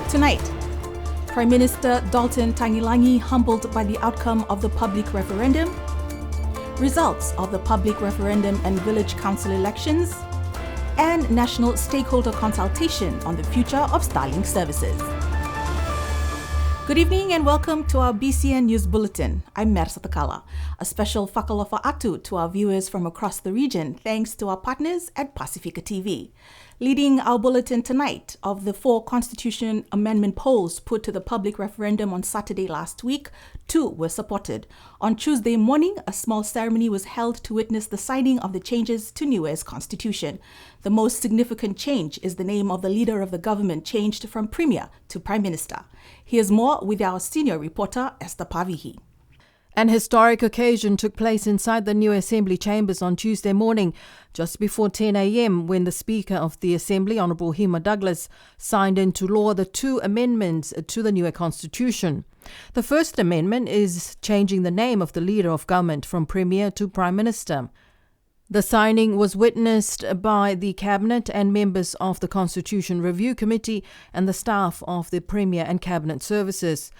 Tonight, Prime Minister Dalton Tangilangi humbled by the outcome of the public referendum, results of the public referendum and village council elections, and national stakeholder consultation on the future of Starlink services. Good evening and welcome to our BCN News Bulletin. I'm Mersa Takala. A special whakalofa atu to our viewers from across the region thanks to our partners at Pacifica TV. Leading our bulletin tonight, of the 4 Constitution Amendment polls put to the public referendum on Saturday last week, 2 were supported. On Tuesday morning, a small ceremony was held to witness the signing of the changes to New Year's Constitution. The most significant change is the name of the leader of the government changed from Premier to Prime Minister. Here's more with our senior reporter, Esther Pavihi. An historic occasion took place inside the new Assembly chambers on Tuesday morning, just before 10 a.m, when the Speaker of the Assembly, Honourable Hima Douglas, signed into law the 2 amendments to the new Constitution. The first amendment is changing the name of the leader of government from Premier to Prime Minister. The signing was witnessed by the Cabinet and members of the Constitution Review Committee and the staff of the Premier and Cabinet Services.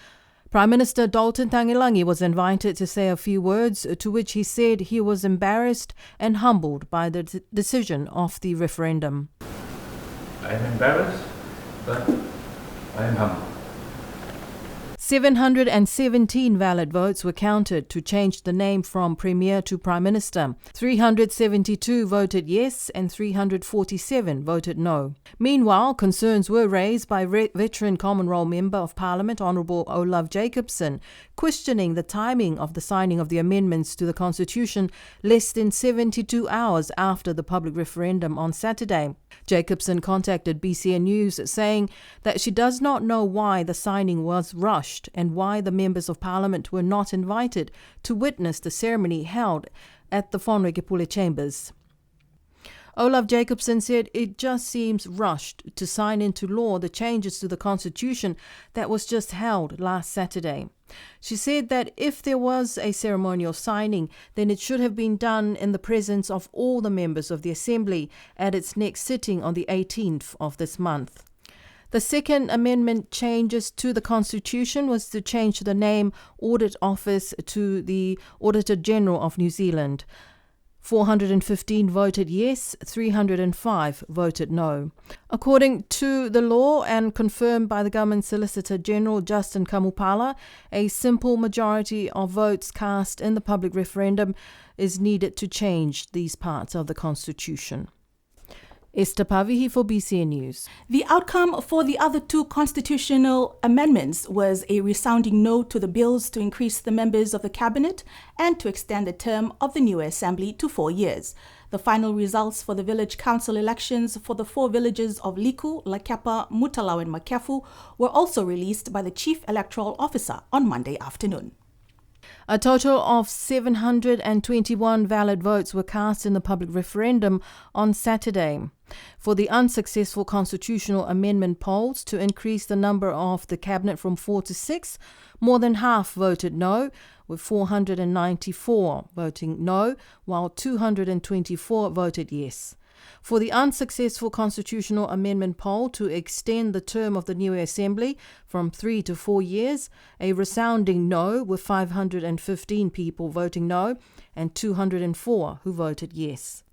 Prime Minister Dalton Tangilangi was invited to say a few words, to which he said he was embarrassed and humbled by the decision of the referendum. I am embarrassed, but I am humbled. 717 valid votes were counted to change the name from Premier to Prime Minister. 372 voted yes and 347 voted no. Meanwhile, concerns were raised by veteran Common Role Member of Parliament, Honourable Olaf Jacobson, questioning the timing of the signing of the amendments to the Constitution less than 72 hours after the public referendum on Saturday. Jacobson contacted BCN News saying that she does not know why the signing was rushed and why the members of Parliament were not invited to witness the ceremony held at the Whanokepule chambers. Olaf Jacobson said it just seems rushed to sign into law the changes to the Constitution that was just held last Saturday. She said that if there was a ceremonial signing, then it should have been done in the presence of all the members of the Assembly at its next sitting on the 18th of this month. The second amendment changes to the Constitution was to change the name Audit Office to the Auditor General of New Zealand. 415 voted yes, 305 voted no. According to the law and confirmed by the Government Solicitor General Justin Kamupala, a simple majority of votes cast in the public referendum is needed to change these parts of the Constitution. Esther Pavihi for BCN News. The outcome for the other 2 constitutional amendments was a resounding no to the bills to increase the members of the Cabinet and to extend the term of the new Assembly to 4 years. The final results for the village council elections for the 4 villages of Liku, Lakapa, Mutalau and Makefu were also released by the Chief Electoral Officer on Monday afternoon. A total of 721 valid votes were cast in the public referendum on Saturday. For the unsuccessful constitutional amendment polls to increase the number of the Cabinet from 4 to 6, more than half voted no, with 494 voting no, while 224 voted yes. For the unsuccessful constitutional amendment poll to extend the term of the new Assembly from 3 to 4 years, a resounding no, with 515 people voting no and 204 who voted yes.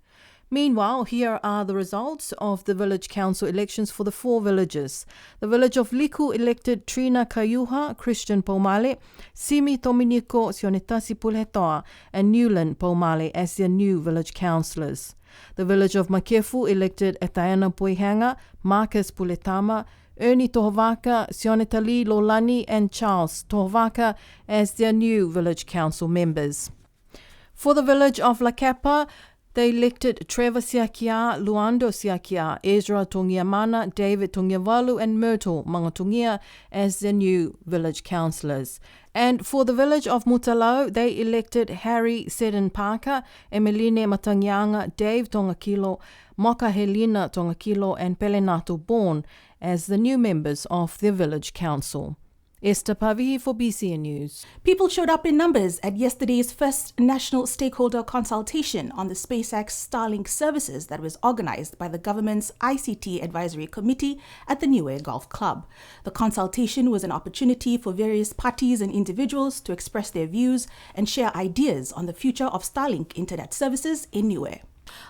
Meanwhile, here are the results of the village council elections for the 4 villages. The village of Liku elected Trina Kayuha, Christian Paumale, Simi Tominiko Sionetasi Pulhetoa, and Newland Paumale as their new village councillors. The village of Makefu elected Etaena Poihanga, Marcus Puletama, Ernie Tohovaka, Sionetali Lolani, and Charles Tohovaka as their new village council members. For the village of Lakapa, they elected Trevor Siakia, Luando Siakia, Ezra Tongiamana, David Tongiavalu, and Myrtle Mangatungia as their new village councillors. And for the village of Mutalau, they elected Harry Seddon Parker, Emeline Matangianga, Dave Tongakilo, Moka Helena Tongakilo, and Pelenato Born as the new members of their village council. Esther Pavi for BCN News. People showed up in numbers at yesterday's first national stakeholder consultation on the SpaceX Starlink services that was organized by the government's ICT Advisory Committee at the Niue Golf Club. The consultation was an opportunity for various parties and individuals to express their views and share ideas on the future of Starlink internet services in Niue.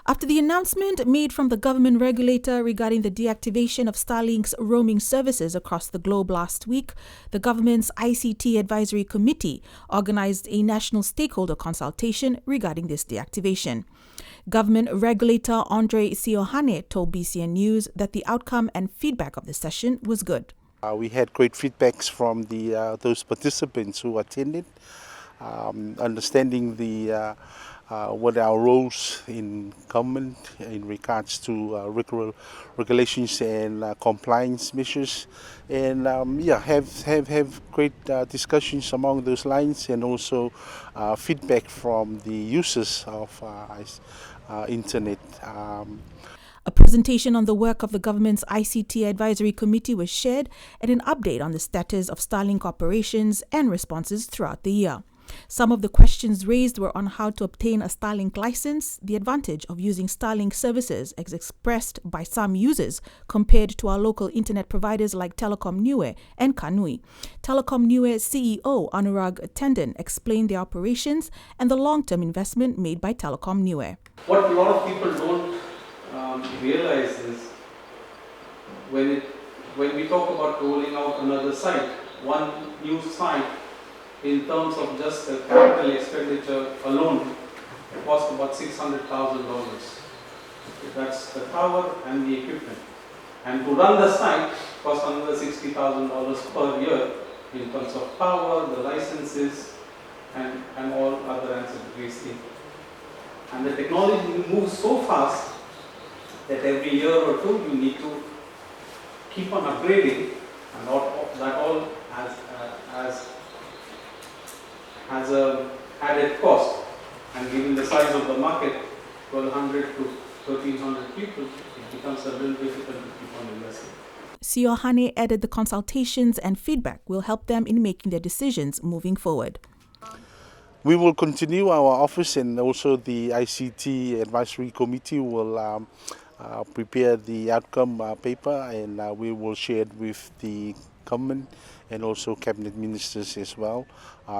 After the announcement made from the government regulator regarding the deactivation of Starlink's roaming services across the globe last week, the government's ICT Advisory Committee organized a national stakeholder consultation regarding this deactivation. Government regulator Andre Siohane told BCN News that the outcome and feedback of the session was good. We had great feedbacks from those participants who attended, understanding what our roles in government in regards to regulations and compliance measures, and have great discussions along those lines, and also feedback from the users of internet. A presentation on the work of the government's ICT Advisory Committee was shared, and an update on the status of Starlink operations and responses throughout the year. Some of the questions raised were on how to obtain a Starlink license, the advantage of using Starlink services as expressed by some users compared to our local internet providers like Telecom Niue and Kanui. Telecom Niue CEO Anurag Tendon explained the operations and the long-term investment made by Telecom Niue. What a lot of people don't realize is when we talk about rolling out another site, one new site, in terms of just the capital expenditure alone, it costs about $600,000. That's the tower and the equipment. And to run the site costs another $60,000 per year in terms of power, the licenses, and all other ancillary things. And the technology moves so fast that every year or two you need to keep on upgrading, and that all has a added cost, and given the size of the market, 1,200 to 1,300 people, it becomes a little difficult to keep on investing. Siohane added the consultations and feedback will help them in making their decisions moving forward. We will continue our office, and also the ICT Advisory Committee will prepare the outcome paper, and we will share it with the government and also cabinet ministers as well,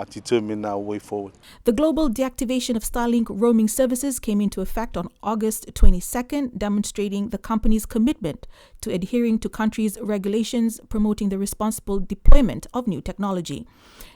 determine our way forward. The global deactivation of Starlink roaming services came into effect on August 22nd, demonstrating the company's commitment to adhering to countries' regulations promoting the responsible deployment of new technology.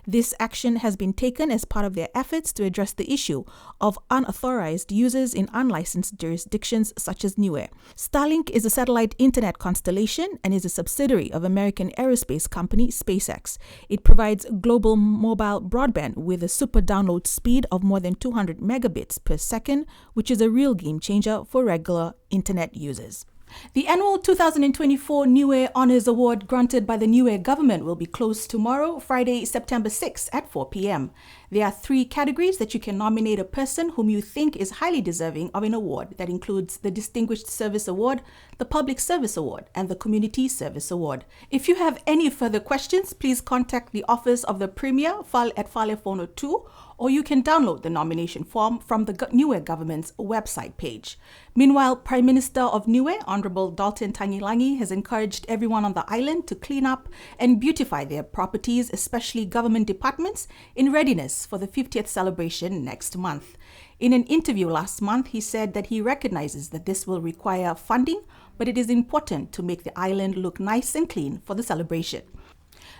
This action has been taken as part of their efforts to address the issue of unauthorized users in unlicensed jurisdictions such as Niue. Starlink is a satellite internet constellation and is a subsidiary of American aerospace company SpaceX. It provides global mobile broadband with a super download speed of more than 200 megabits per second, which is a real game changer for regular internet users. The annual 2024 Niue Honours Award granted by the Niue government will be closed tomorrow, Friday, September 6 at 4 p.m. There are 3 categories that you can nominate a person whom you think is highly deserving of an award. That includes the Distinguished Service Award, the Public Service Award, and the Community Service Award. If you have any further questions, please contact the Office of the Premier at Fale 402, or you can download the nomination form from the Niue government's website page. Meanwhile, Prime Minister of Niue, Honorable Dalton Tangilangi, has encouraged everyone on the island to clean up and beautify their properties, especially government departments, in readiness for the 50th celebration next month. In an interview last month, he said that he recognizes that this will require funding, but it is important to make the island look nice and clean for the celebration.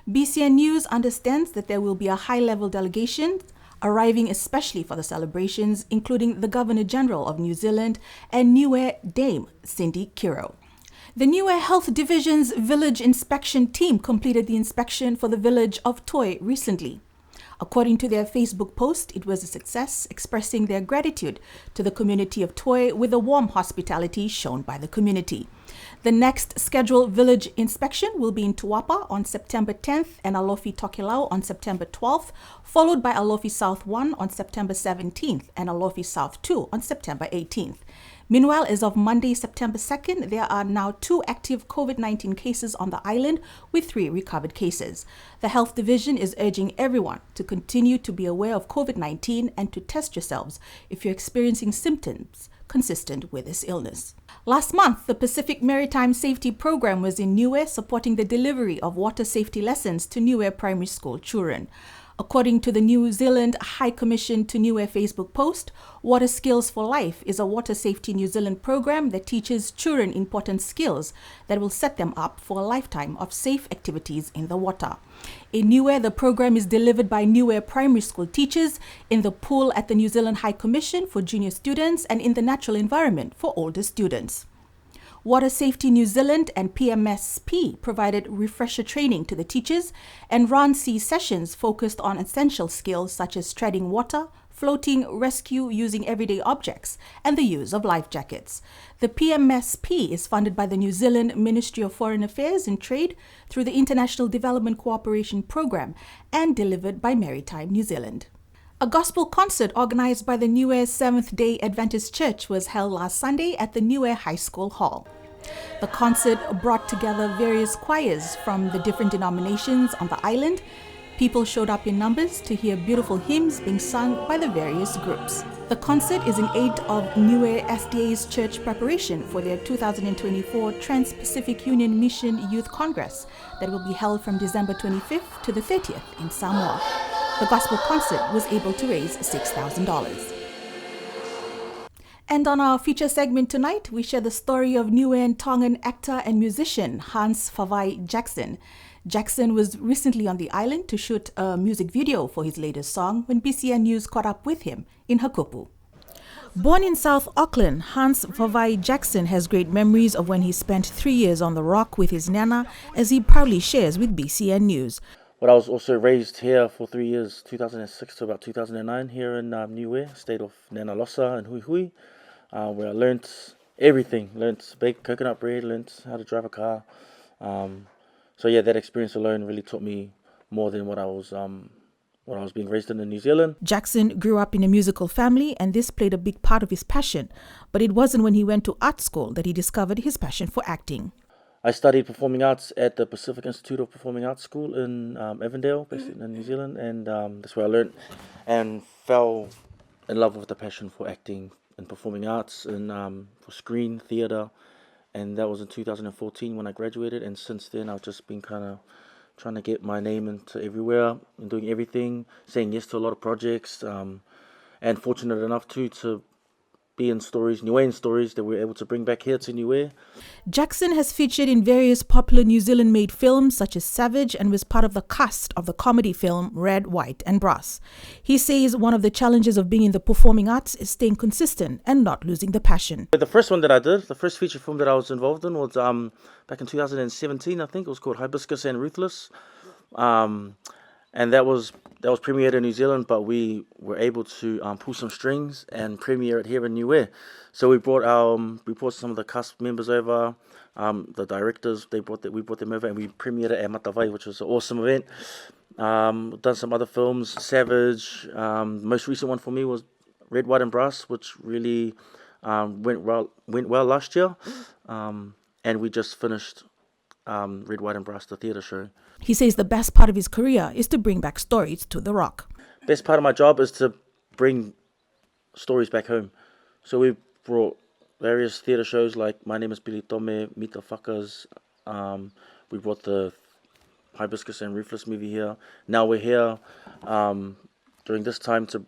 BCN News understands that there will be a high-level delegation arriving especially for the celebrations, including the Governor-General of New Zealand and Niue Dame Cindy Kiro. The Niue Health Division's village inspection team completed the inspection for the village of Toi recently. According to their Facebook post, it was a success, expressing their gratitude to the community of Toi with the warm hospitality shown by the community. The next scheduled village inspection will be in Tuapa on September 10th and Alofi Tokelau on September 12th, followed by Alofi South 1 on September 17th and Alofi South 2 on September 18th. Meanwhile, as of Monday, September 2nd, there are now 2 active COVID-19 cases on the island with 3 recovered cases. The Health Division is urging everyone to continue to be aware of COVID-19 and to test yourselves if you're experiencing symptoms consistent with this illness. Last month, the Pacific Maritime Safety Program was in Niue supporting the delivery of water safety lessons to Niue Primary School children. According to the New Zealand High Commission to Niue Facebook post, Water Skills for Life is a Water Safety New Zealand program that teaches children important skills that will set them up for a lifetime of safe activities in the water. In Niue, the program is delivered by Niue Primary School teachers in the pool at the New Zealand High Commission for junior students and in the natural environment for older students. Water Safety New Zealand and PMSP provided refresher training to the teachers and ran sea sessions focused on essential skills such as treading water, floating, rescue using everyday objects, and the use of life jackets. The PMSP is funded by the New Zealand Ministry of Foreign Affairs and Trade through the International Development Cooperation Programme and delivered by Maritime New Zealand. A gospel concert organized by the Niue Seventh-day Adventist Church was held last Sunday at the Niue High School Hall. The concert brought together various choirs from the different denominations on the island. People showed up in numbers to hear beautiful hymns being sung by the various groups. The concert is in aid of Niue SDA's church preparation for their 2024 Trans-Pacific Union Mission Youth Congress that will be held from December 25th to the 30th in Samoa. The gospel concert was able to raise $6,000. And on our feature segment tonight, we share the story of Niuean Tongan actor and musician Hans Vavai Jackson. Jackson was recently on the island to shoot a music video for his latest song when BCN News caught up with him in Hakupu. Born in South Auckland, Hans Vavai Jackson has great memories of when he spent 3 years on the rock with his nana, as he proudly shares with BCN News. But I was also raised here for 3 years, 2006 to about 2009, here in Niue, state of Nana Losa and Hui Hui, where I learnt everything. Learnt to bake coconut bread, learnt how to drive a car. So yeah, that experience alone really taught me more than what I was being raised in New Zealand. Jackson grew up in a musical family, and this played a big part of his passion. But it wasn't when he went to art school that he discovered his passion for acting. I studied performing arts at the Pacific Institute of Performing Arts School in Avondale, based in New Zealand, and that's where I learnt and fell in love with the passion for acting and performing arts and for screen, theatre, and that was in 2014 when I graduated, and since then I've just been kind of trying to get my name into everywhere and doing everything, saying yes to a lot of projects, and fortunate enough to be in stories, Niuean stories that we're able to bring back here to Niue. Jackson has featured in various popular New Zealand-made films such as Savage and was part of the cast of the comedy film Red, White and Brass. He says one of the challenges of being in the performing arts is staying consistent and not losing the passion. The first one that I did, the first feature film that I was involved in was back in 2017, I think. It was called Hibiscus and Ruthless. And that was premiered in New Zealand, but we were able to pull some strings and premiere it here in Niue. So we brought some of the cast members over, the directors. We brought them over, and we premiered it at Matavai, which was an awesome event. We've done some other films, Savage. The most recent one for me was Red, White and Brass, which really went well last year. And we just finished Red, White and Brass, the theatre show. He says the best part of his career is to bring back stories to the rock. Best part of my job is to bring stories back home. So we brought various theatre shows like My Name is Billy Tome, Meet the Fuckers. We brought the Hibiscus and Ruthless movie here. Now we're here during this time to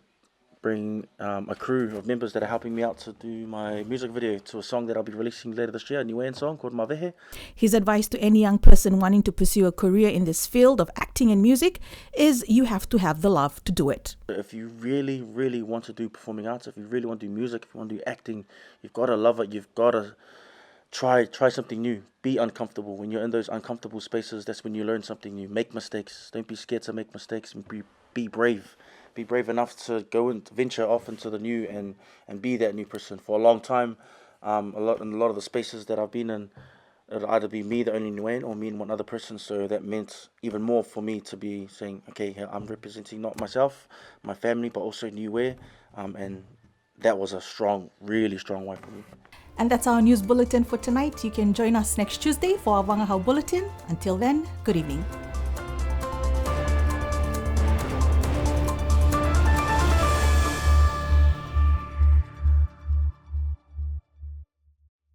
bring a crew of members that are helping me out to do my music video to a song that I'll be releasing later this year, a Niuean song called Mavehe. His advice to any young person wanting to pursue a career in this field of acting and music is you have to have the love to do it. If you really, really want to do performing arts, if you really want to do music, if you want to do acting, you've got to love it. You've got to try something new. Be uncomfortable. When you're in those uncomfortable spaces, that's when you learn something new. Make mistakes. Don't be scared to make mistakes, and be brave. Be brave enough to go and venture off into the new and be that new person. For a long time, a lot of the spaces that I've been in, it'll either be me, the only Niuean, or me and one other person. So that meant even more for me to be saying, okay, I'm representing not myself, my family, but also Niue, and that was a strong, really strong one for me. And that's our news bulletin for tonight. You can join us next Tuesday for our Wangahau Bulletin. Until then, good evening.